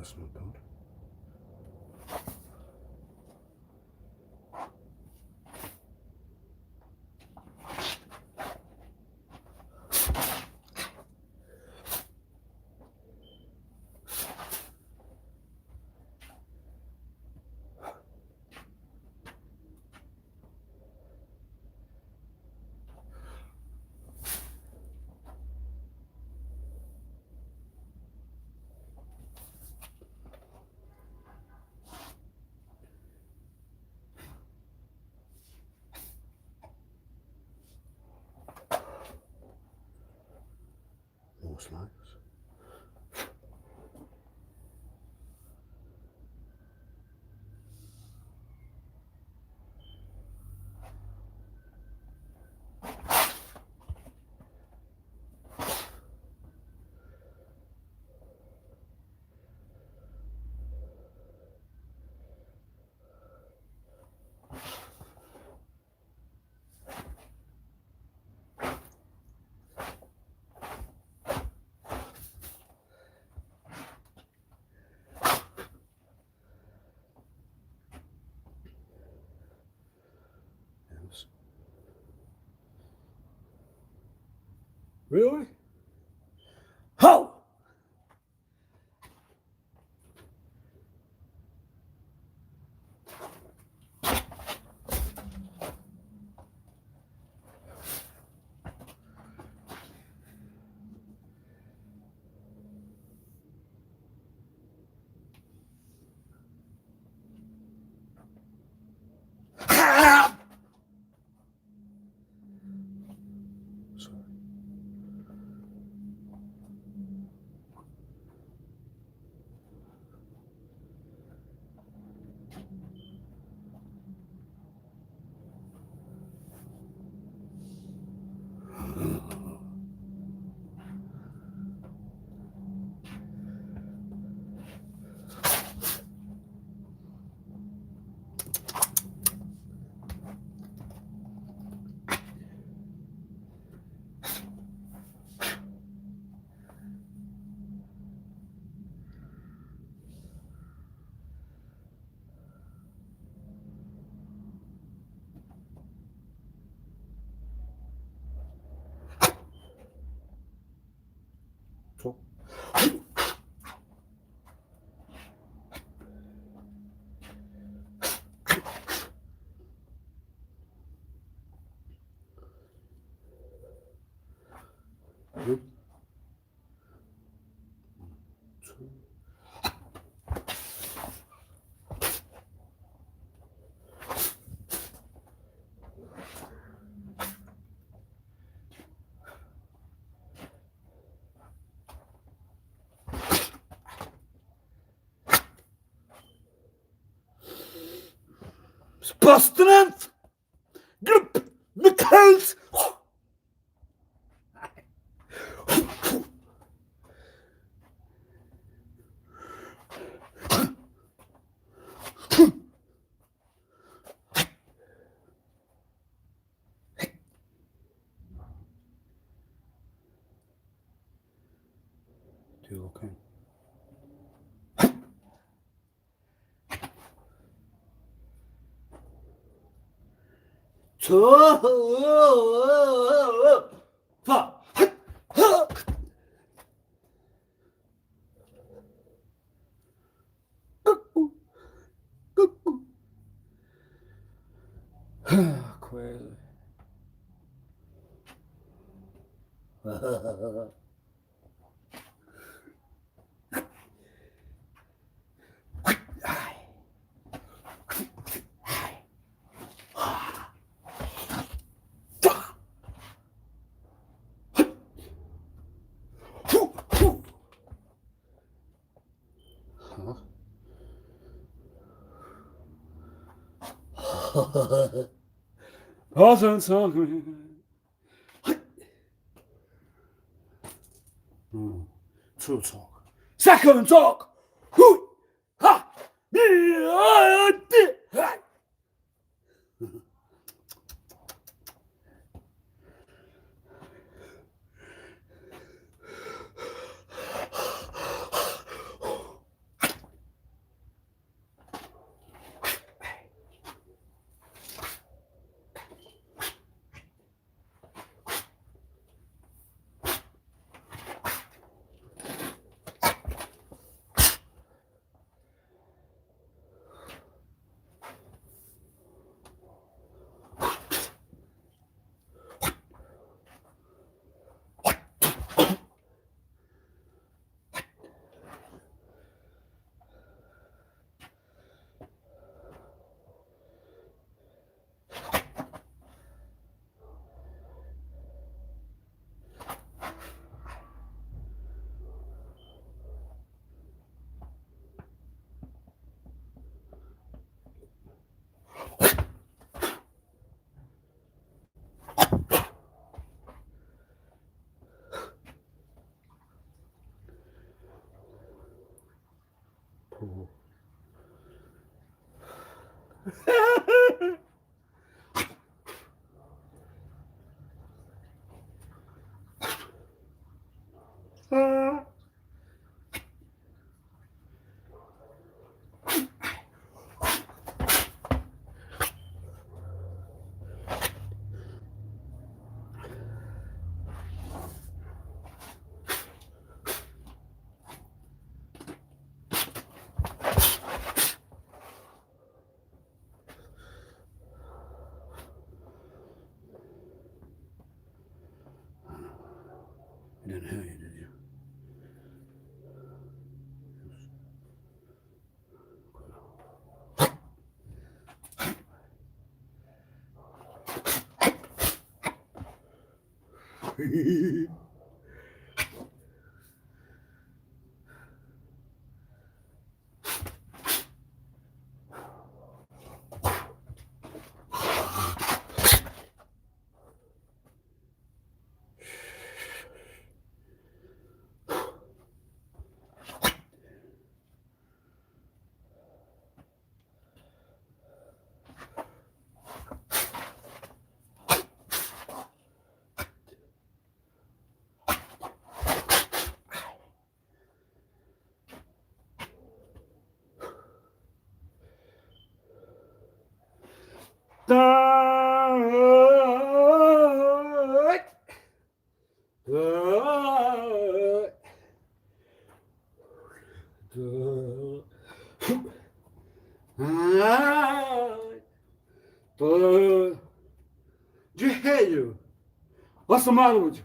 that's not bad. More slugs. Yes. Really? Ho! Sorry. Cool. Good. Two. Sustenance! Grip! Nichols! Do you okay? Crazy. Awesome song. True talk. Second talk. Ha! Pull. You didn't hear you, did you? De heio. What's the matter with you?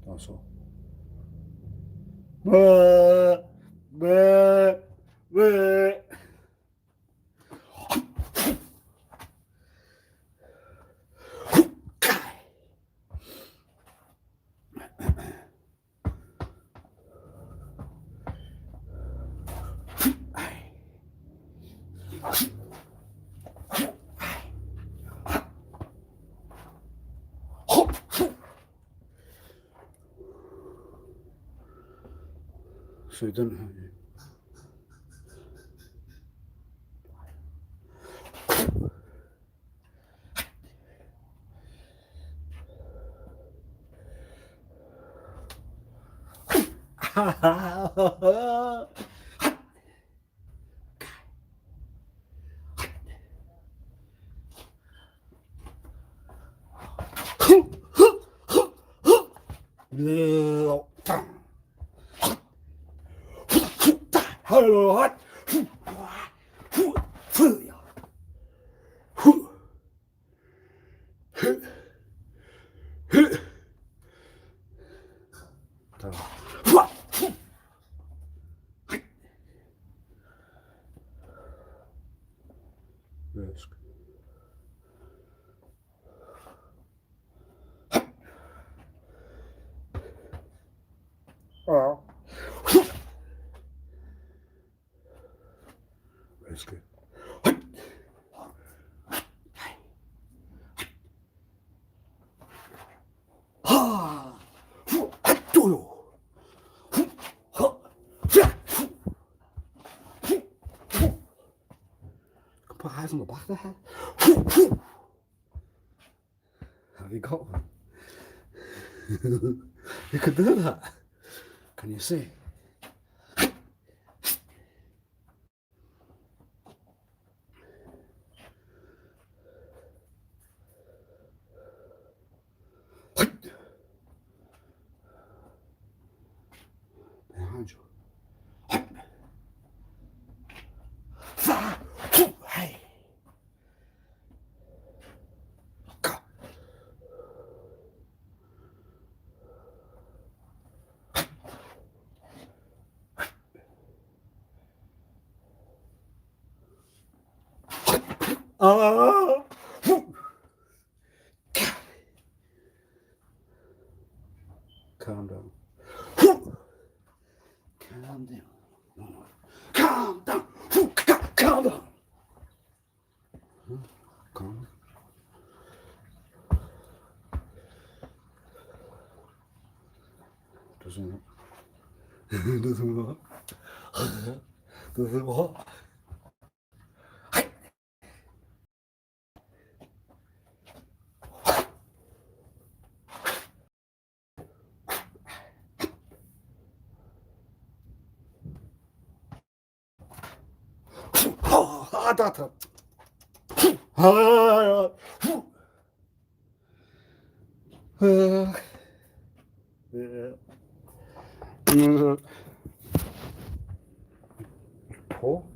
Also. So you didn't have you. Risk. Oh. Risk it. Put eyes on the back of the head. Have you got one? You could do that. Can you see? Behind you. Hey. Go. Calm down. Calm down. Calm down. Calm down. Calm. Doesn't work. Doesn't work. Doesn't work. That's Pull.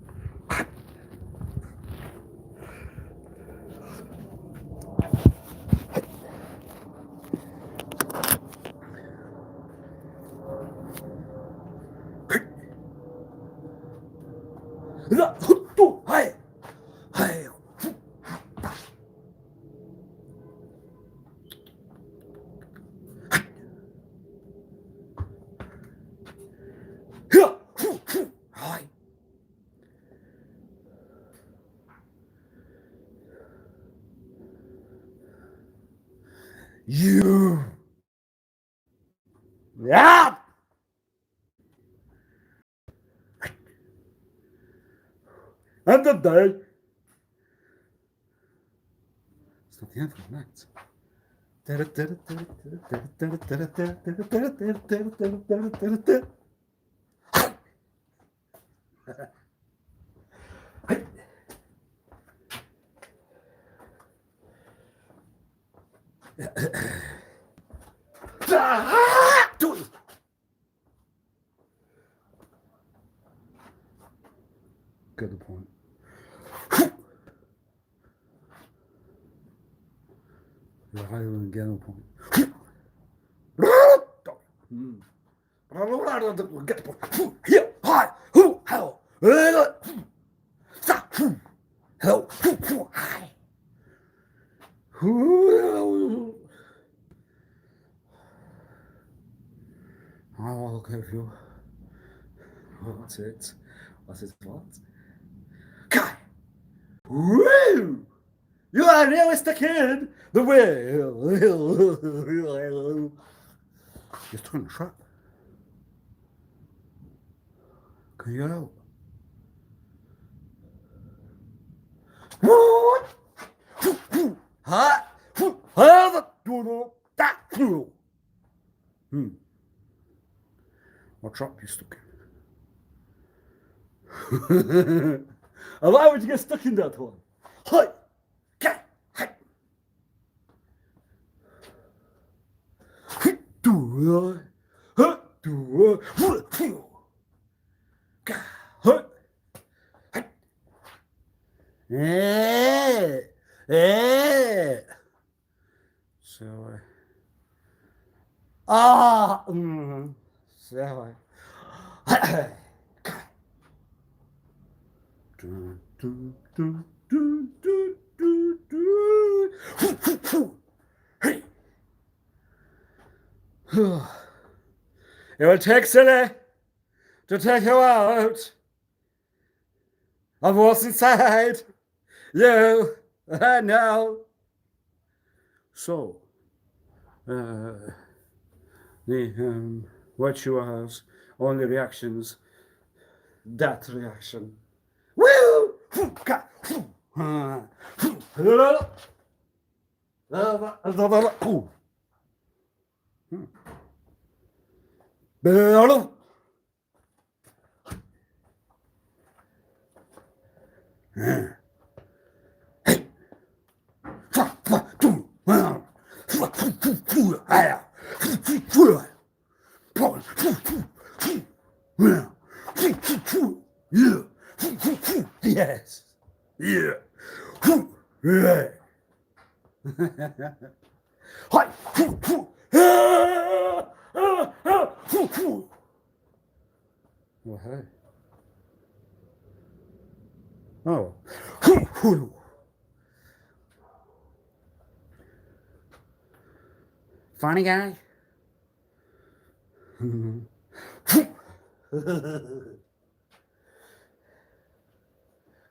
You. Yeah. And the day. It's not the end of the night. Get the point. You're higher than get the point. Get the point. Here, hi, who, how, stop, hello, hi. I'll give you. What's it? What's it? What? Kai! Woo! You are realistic kid! The wheel! You're stuck in a trap. Can you get out? What trap you stuck in? And why would you get stuck in that one? Hi! Hi! So it will take Silly to take you out of what's inside you. I know. So, the what you has only reactions. That reaction. Woo! Yes. Yeah. Yeah. Hi. Well, hey. Oh. Funny guy.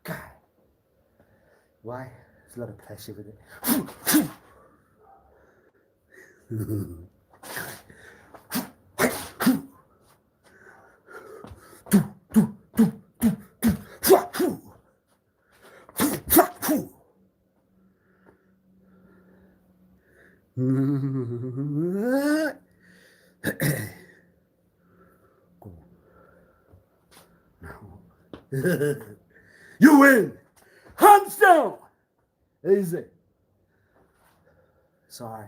God. Why? There's a lot of pressure with it. You win! Hands down! Easy. Sorry.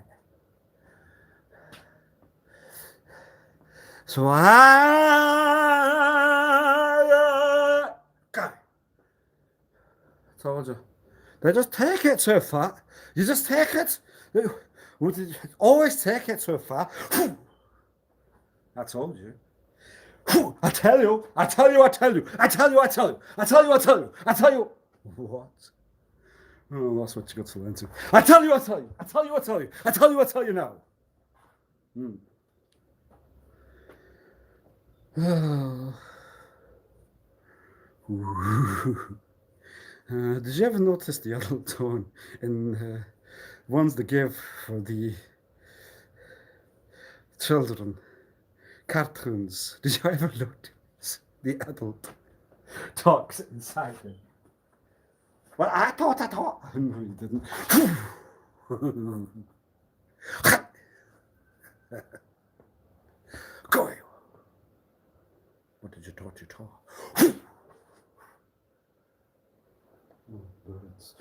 So I told you. They just take it too far. You just take it. Always take it too far. I told you. I tell you. What? Oh, that's what you got to learn to. I tell you now. Did you ever notice the adult tone in ones they give for the children cartoons? Did you ever notice the adult talks inside them? Well, I thought. No, you didn't. Go. What did you thought you taught? Oh, birds.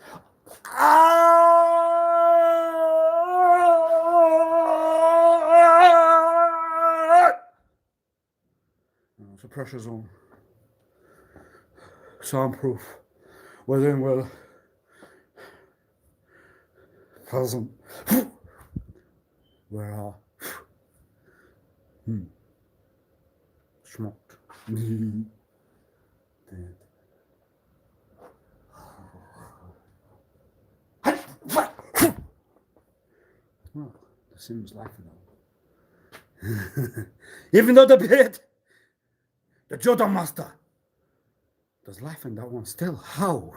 It's a pressure zone. Soundproof. Within well. Thousand. Where are? Smoked. Dead. Well, the Sims laughing at even though the beard, the Judo Master, does laughing that one still. How?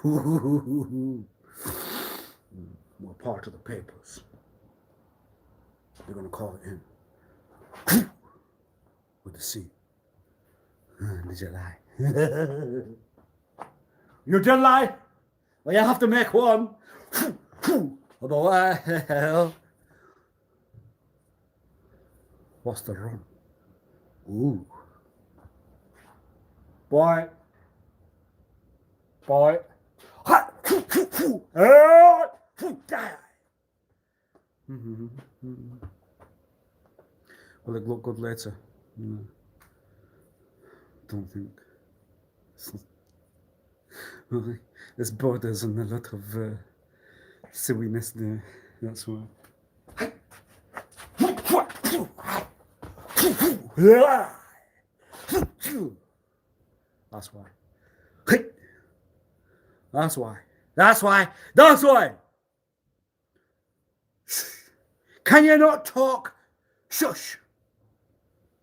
More part of the papers. They're gonna call it in with the C. Did you lie? You did lie? Well, you have to make one. Otherwise, what's the run? Ooh. Boy. Well, it looked good later. Don't think. There's borders and a lot of silliness there. That's why. That's why. That's why. Can you not talk? Shush.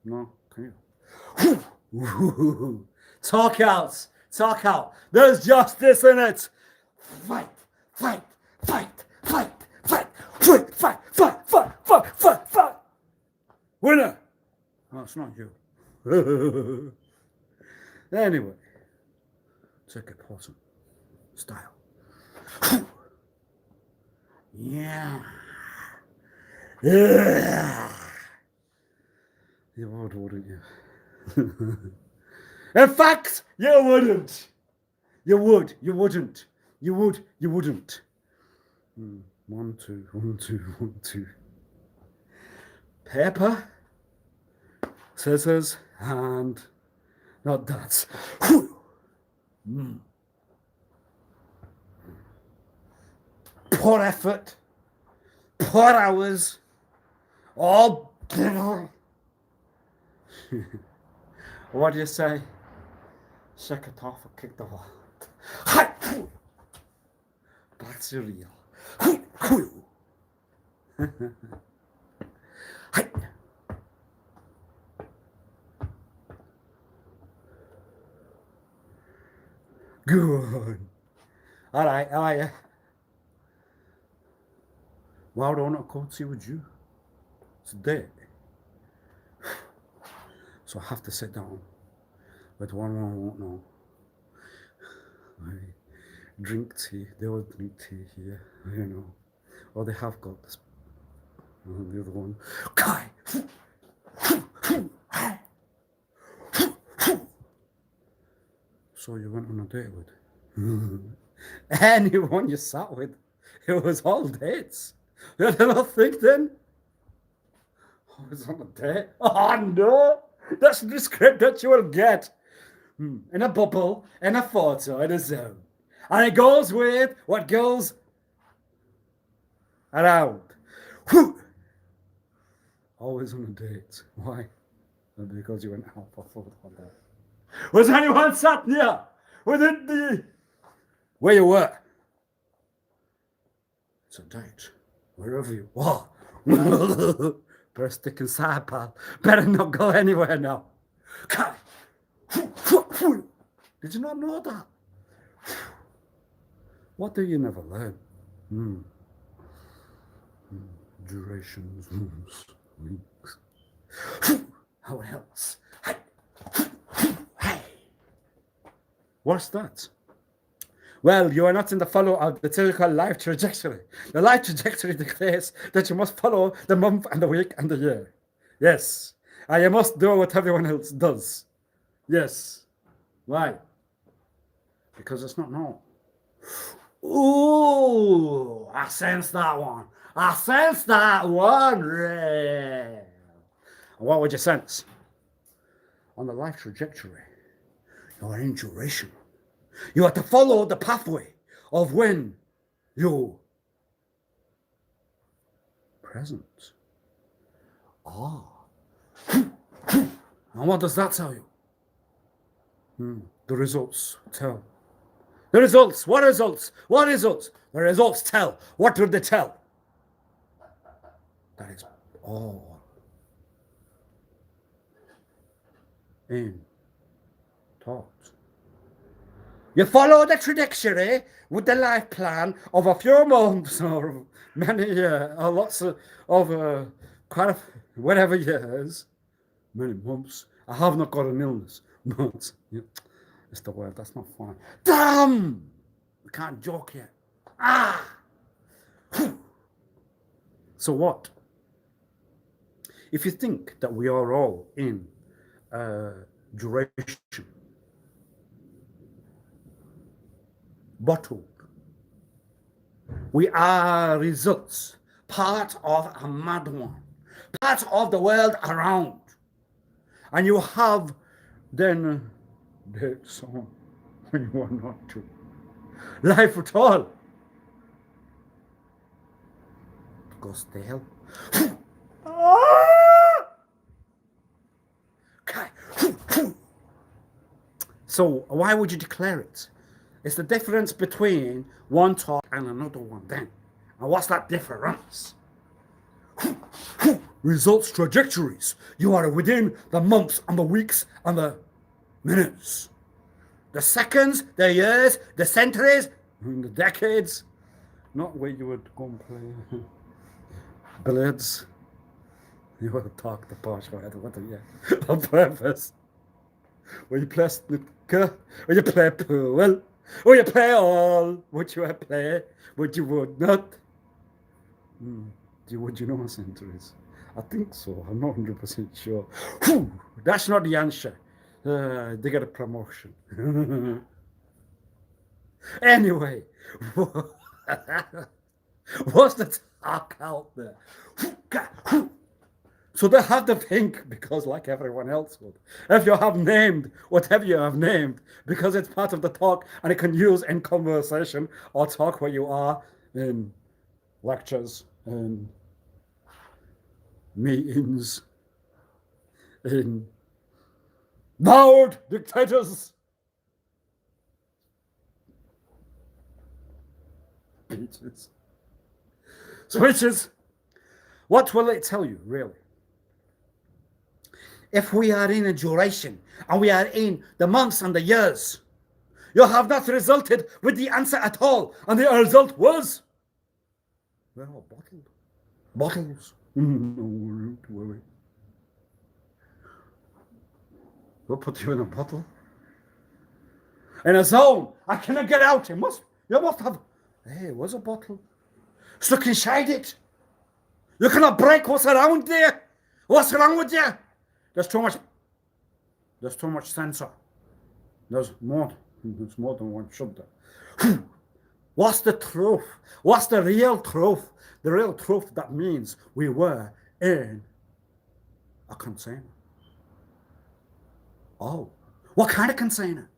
No, can you? Talk out. There's justice in it. Fight. Winner. Oh, it's not you. Anyway, take it awesome style. Yeah. You would, wouldn't you? In fact, you wouldn't. You wouldn't. 1, 2. Paper, scissors, and not that. Poor effort, poor hours, all. What do you say? Shake it off or kick the wall. That's your real. Hi. Good. All right, how are you? Why don't I come see with you today? So I have to sit down with one I won't know. I drink tea. They all drink tea here, you know. Or they have got this. The other one. Kai. So you went on a date with anyone you sat with? It was all dates. You did not think then? I was on a date. Oh no! That's the script that you will get. In a bubble, in a photo, in a zone. And it goes with what goes around. Always on a date. Why? Because you went out for food one day. Was anyone sat near within the where you were? It's a date. Wherever you are. Better stick inside, pal. Better not go anywhere now. Did you not know that? What do you never learn? Durations, weeks. How else? Hey. What's that? Well, you are not in the follow of the typical life trajectory. The life trajectory declares that you must follow the month and the week and the year. Yes. And you must do what everyone else does. Yes. Why? Because it's not normal. Ooh, I sense that one. I sense that one. And what would you sense? On the life trajectory, you are in duration. You have to follow the pathway of when you present. And what does that tell you? The results tell. The results. What results? What results? The results tell. What do they tell? That is all in thought. You follow the trajectory with the life plan of a few months or many years, or lots of quite a whatever years, many months. I have not got an illness, but yeah, it's the word. That's not fine. Damn! We can't joke yet. So what? If you think that we are all in duration, bottled, we are results, part of a mad one, part of the world around, and you have then dates on when you are not to. Life at all goes to hell. So why would you declare it? It's the difference between one talk and another one then. And what's that difference? Results trajectories. You are within the months and the weeks and the minutes. The seconds, the years, the centuries, and the decades. Not where you would go and play billiards. You would talk the posh way, on purpose. Where you play snooker, or you play pool, or you play all. Would you play? Would you would not? Would you know what centuries? I think so. I'm not 100% sure. That's not the answer. They get a promotion. Anyway, what's the talk out there? So they have to think, because like everyone else would, if you have named whatever you have named, because it's part of the talk and it can use in conversation or talk where you are in lectures, in meetings, in loud dictators, speeches, what will it tell you, really? if we are in a duration and we are in the months and the years, you have not resulted with the answer at all. And the result was, well, bottled. Bottles. Don't worry. We'll put you in a bottle. In a zone. I cannot get out. You must have. Hey, it was a bottle. Stuck inside it. You cannot break what's around there. What's wrong with you? There's too much sensor. There's more than one shoulder. What's the truth? What's the real truth? The real truth that means we were in a container. Oh, what kind of container?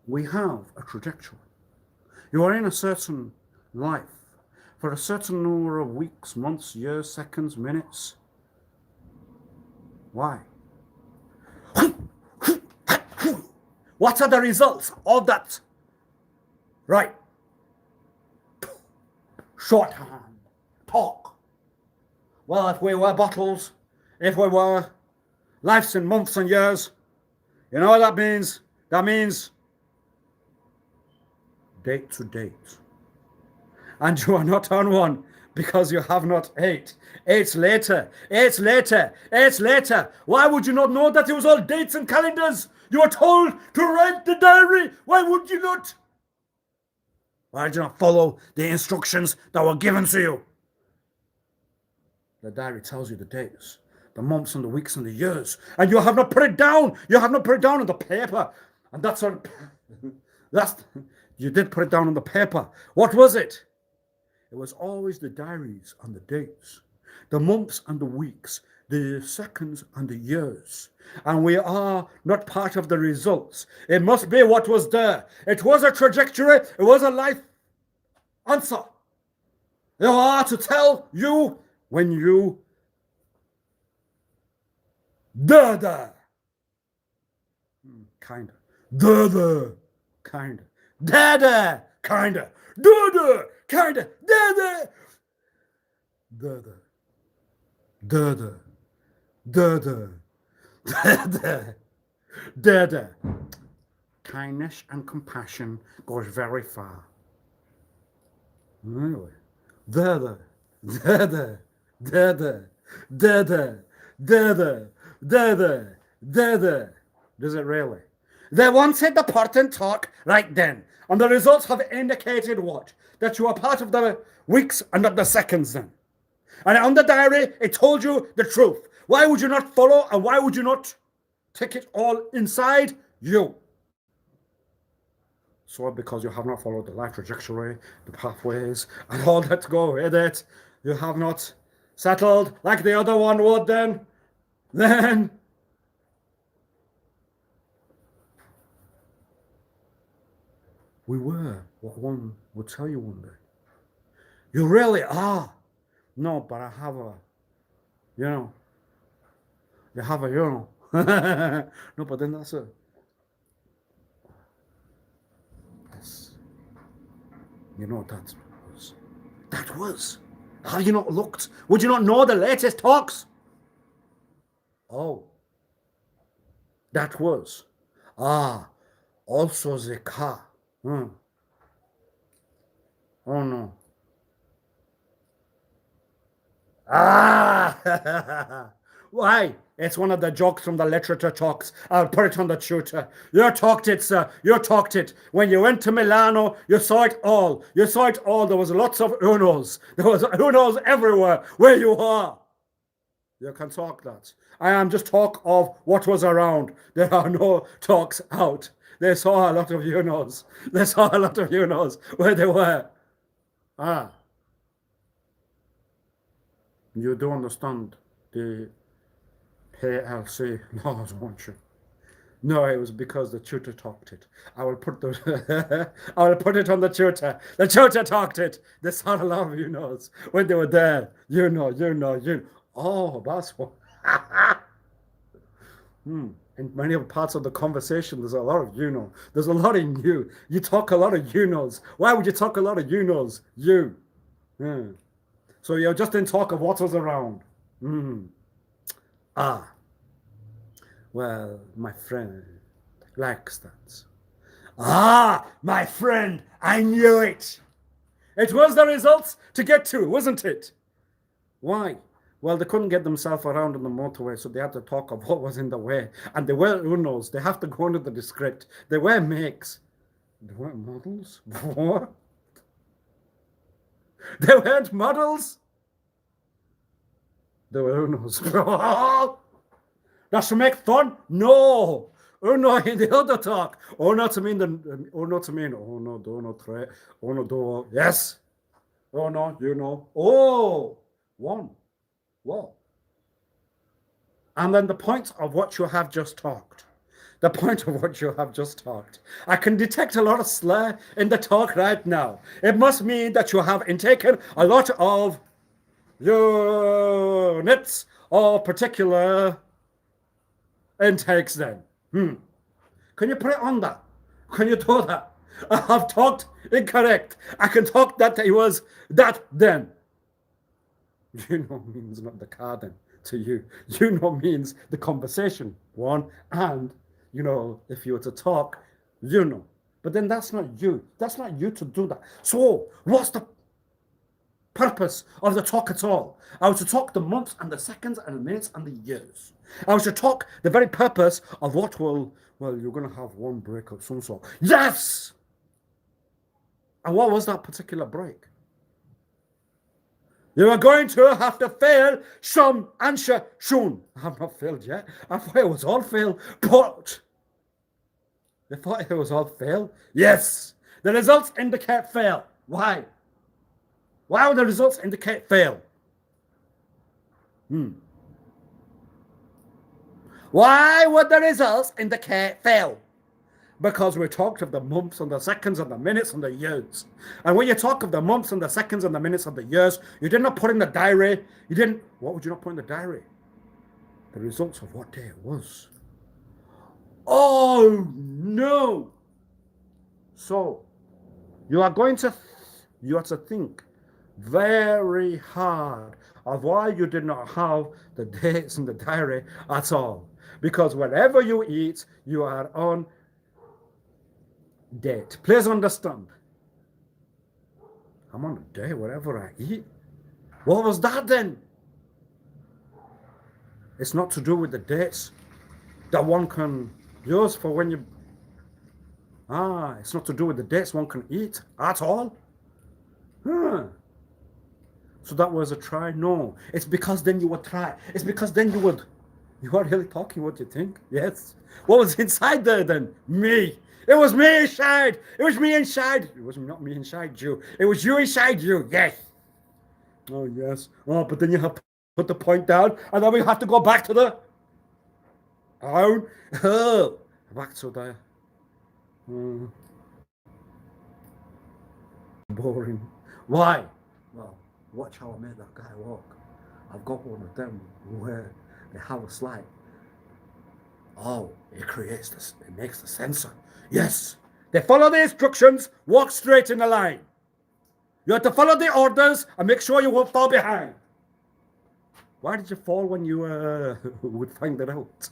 We have a trajectory. You are in a certain life for a certain number of weeks, months, years, seconds, minutes. Why? What are the results of that? Right. Shorthand. Talk. Well, if we were bottles, if we were lives in months and years, you know what that means? That means date to date. And you are not on one because you have not ate. It's later. It's later. It's later. Why would you not know that it was all dates and calendars? You were told to write the diary. Why would you not? Why did you not follow the instructions that were given to you? The diary tells you the days, the months and the weeks and the years, and you have not put it down. You have not put it down on the paper. And you did put it down on the paper. What was it? It was always the diaries and the dates, the months and the weeks, the seconds and the years. And we are not part of the results. It must be what was there. It was a trajectory. It was a life answer. They are to tell you when you kinda. Kinda. Dada. Kinda. Dada. Kinda. Dada. Dada. Dada. Dada. Dada. Dada. Kindness and compassion goes very far. Anyway. Dada. Dada. Dada. Dada. Dada. Dada. Dada. Does it really? They wanted the important talk right then. And the results have indicated what? That you are part of the weeks and not the seconds then. And on the diary, it told you the truth. Why would you not follow and why would you not take it all inside you? So because you have not followed the life trajectory, the pathways, and all that go with it, you have not settled like the other one would then we were what one would tell you one day. You really are. No, but I have a, you have a, no, but then that's a, yes. That was. Have you not looked? Would you not know the latest talks? Oh. That was. Also the car. Oh no. Why? It's one of the jokes from the literature talks. I'll put it on the tutor. You talked it, sir. You talked it. When you went to Milano, you saw it all. You saw it all. There was lots of Unos. There was Unos everywhere where you are. You can talk that. I am just talk of what was around. There are no talks out. They saw a lot of Unos. They saw a lot of Unos where they were. You do understand the PLC laws, won't you? No, it was because the tutor talked it. I will put it on the tutor. The tutor talked it. They saw a lot of Unos when they were there. Oh, that's what. In many parts of the conversation, there's a lot of There's a lot in you. You talk a lot of Unos. Why would you talk a lot of Unos? So you're just in talk of what was around. Ah, well, my friend likes that. Ah, my friend, I knew it. It was the results to get to, wasn't it? Why? Well, they couldn't get themselves around on the motorway, so they had to talk of what was in the way. And they were Unos. They have to go into the script. They were makes. They weren't models? What? They weren't models? They were Unos. That's to make fun? No. Oh no, in the other talk. Oh no to mean the oh no to mean oh no, do no try. Oh no, do yes. Oh no, you know. Oh one. Whoa. And then the point of what you have just talked. The point of what you have just talked. I can detect a lot of slur in the talk right now. It must mean that you have intaken a lot of units or particular intakes then. Can you put it on that? Can you do that? I have talked incorrect. I can talk that it was that then. You know means not the car then to you. You know means the conversation, one, and, you know, if you were to talk, you know. But then that's not you. That's not you to do that. So what's the purpose of the talk at all? I was to talk the months and the seconds and the minutes and the years. I was to talk the very purpose of what will, well, you're going to have one break of some sort. Yes! And what was that particular break? You are going to have to fail some answer soon. I have not failed yet. I thought it was all fail, but I thought it was all fail. Yes, the results indicate fail. Why? Why would the results indicate fail? Why would the results indicate fail? Because we talked of the months and the seconds and the minutes and the years. And when you talk of the months and the seconds and the minutes and the years, you did not put in the diary. You didn't, what would you not put in the diary? The results of what day it was. Oh, no. So, you are to think very hard of why you did not have the dates in the diary at all. Because wherever you eat, you are on date. Please understand. I'm on a date wherever I eat. What was that then? It's not to do with the dates that one can use for when you... it's not to do with the dates one can eat at all. So that was a try? No. It's because then you would try. It's because then you would... You are really talking what you think? Yes. What was inside there then? Me. It was me inside. It was me inside. It was not me inside you. It was you inside you. Yes. Oh, yes. Oh, but then you have to put the point down, and then we have to go back to the... Oh. Back to the... Boring. Why? Well, watch how I made that guy walk. I've got one of them where they have a slide. Oh, it creates this, it makes the sensor. Yes, they follow the instructions, walk straight in the line. You have to follow the orders and make sure you won't fall behind. Why did you fall when you would find it out?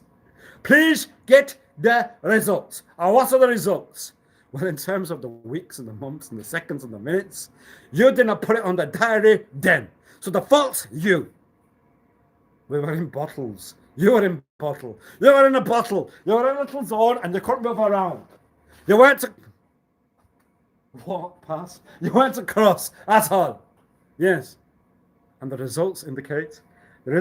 Please get the results. And what are the results? Well, in terms of the weeks and the months and the seconds and the minutes, you did not put it on the diary then. So the fault's you. We were in bottles. You were in bottle. You were in a bottle. You were in a little zone and you couldn't move around. You weren't to walk past. You weren't to cross at all. Yes. And the results indicate the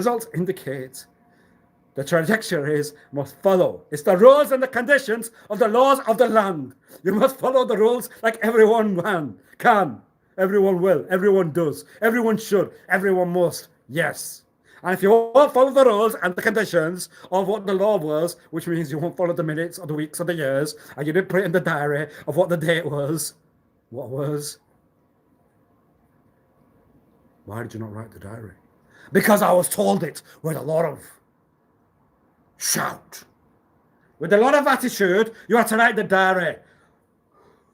trajectories must follow. It's the rules and the conditions of the laws of the land. You must follow the rules like everyone can. Everyone will. Everyone does. Everyone should. Everyone must. Yes. And if you won't follow the rules and the conditions of what the law was, which means you won't follow the minutes or the weeks or the years, and you didn't put it in the diary of what the date was, what was? Why did you not write the diary? Because I was told it with a lot of shout. With a lot of attitude, you had to write the diary.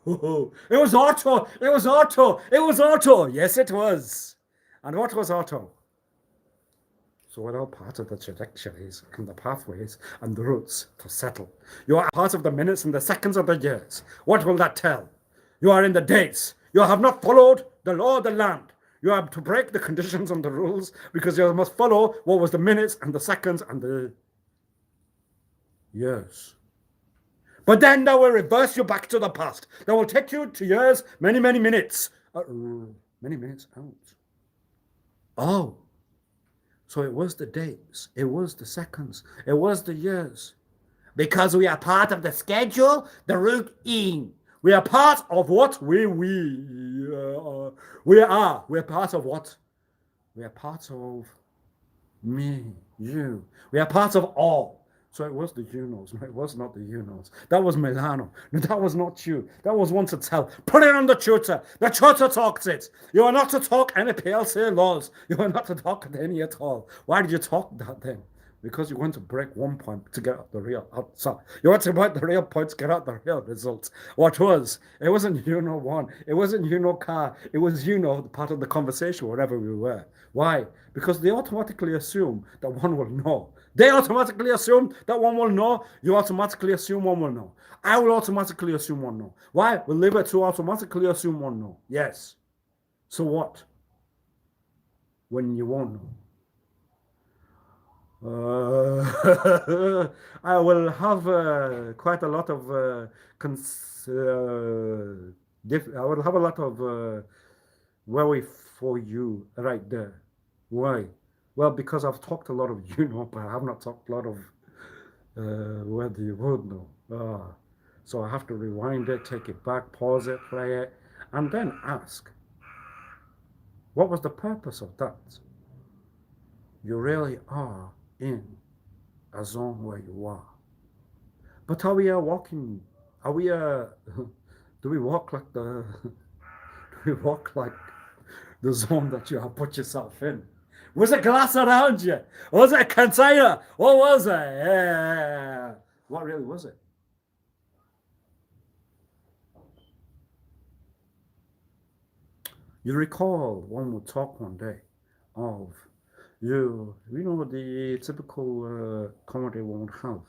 It was auto. It was auto. It was auto. Yes, it was. And what was auto? So we're all part of the trajectories and the pathways and the routes to settle. You are part of the minutes and the seconds of the years. What will that tell? You are in the days. You have not followed the law of the land. You have to break the conditions and the rules because you must follow what was the minutes and the seconds and the years. But then that will reverse you back to the past. That will take you to years, many, many minutes. Many minutes out. Oh. So it was the days, it was the seconds, it was the years. Because we are part of the schedule, the routine. We are part of what we are. We're part of what? We are part of me, you. We are part of all. So it was the you-knows. No, it was not the you-knows. That was Milano. No, that was not you. That was one to tell. Put it on the tutor. The tutor talks it. You are not to talk any PLC laws. You are not to talk any at all. Why did you talk that then? Because you want to break one point to get out the real outside. You want to break the real point to get out the real results. What was? It wasn't one. It wasn't car. It was part of the conversation, wherever we were. Why? Because they automatically assume that one will know. They automatically assume that one will know. You automatically assume one will know. I will automatically assume one know. Why? We'll leave it to automatically assume one know. Yes. So what? When you won't know. I will have quite a lot of I will have a lot of worry for you right there. Why? Well, because I've talked a lot of but I have not talked a lot of whether you would know. So I have to rewind it, take it back, pause it, play it, and then ask, what was the purpose of that? You really are in a zone where you are. But are we walking? Are we do we walk like the do we walk like the zone that you have put yourself in? Was it glass around you? Was it a container? What was it? What really was it? You recall one would talk one day of you know the typical comedy one would have.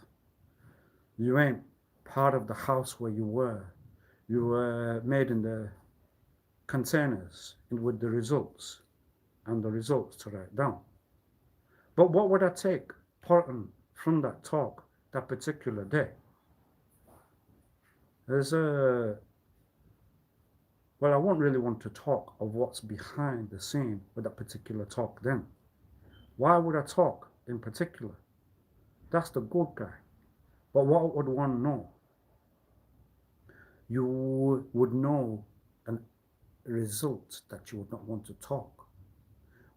You ain't part of the house where you were. You were made in the containers with the results and the results to write down. But what would I take important from that talk that particular day? There's well, I won't really want to talk of what's behind the scene with that particular talk then. Why would I talk in particular? That's the good guy. But what would one know? You would know a result that you would not want to talk.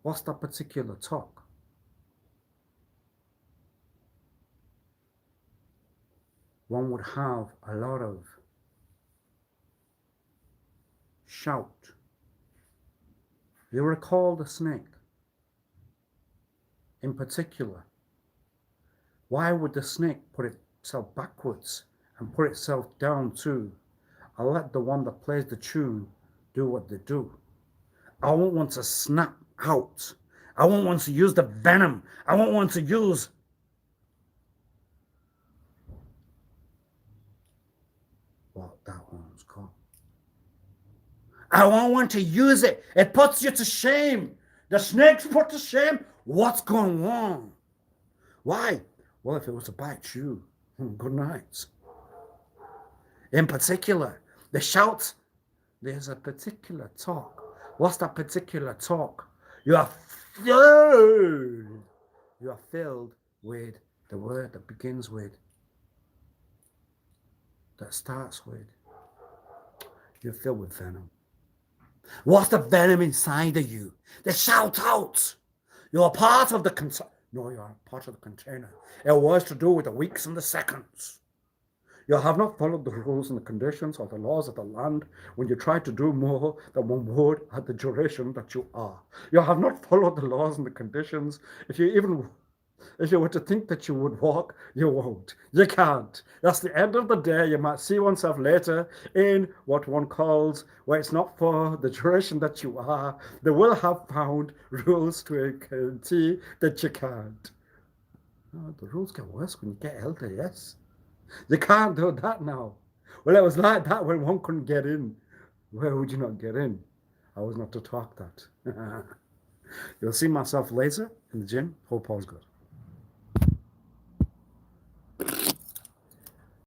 What's that particular talk? One would have a lot of shout. You recall the snake? In particular, why would the snake put itself backwards and put itself down too? I'll let the one that plays the tune do what they do. I won't want to snap out. I won't want to use the venom. I won't want to use what that one's called. I won't want to use it. It puts you to shame. The snakes put to shame. What's going on? Why? Well, if it was to bite you, good night. In particular, the shouts, there's a particular talk. What's that particular talk? You are filled with the word that begins with, that starts with. You're filled with venom. What's the venom inside of you? The shout out. You're part of the no, you are part of the container. It was to do with the weeks and the seconds. You have not followed the rules and the conditions or the laws of the land when you try to do more than one would at the duration that you are. You have not followed the laws and the conditions. If you even If you were to think that you would walk, you won't. You can't. That's the end of the day. You might see oneself later in what one calls, where it's not for the duration that you are. They will have found rules to a guarantee that you can't. Oh, the rules get worse when you get elder, yes. You can't do that now. Well, it was like that when one couldn't get in. Where would you not get in? I was not to talk that. You'll see myself later in the gym. Hope all's good.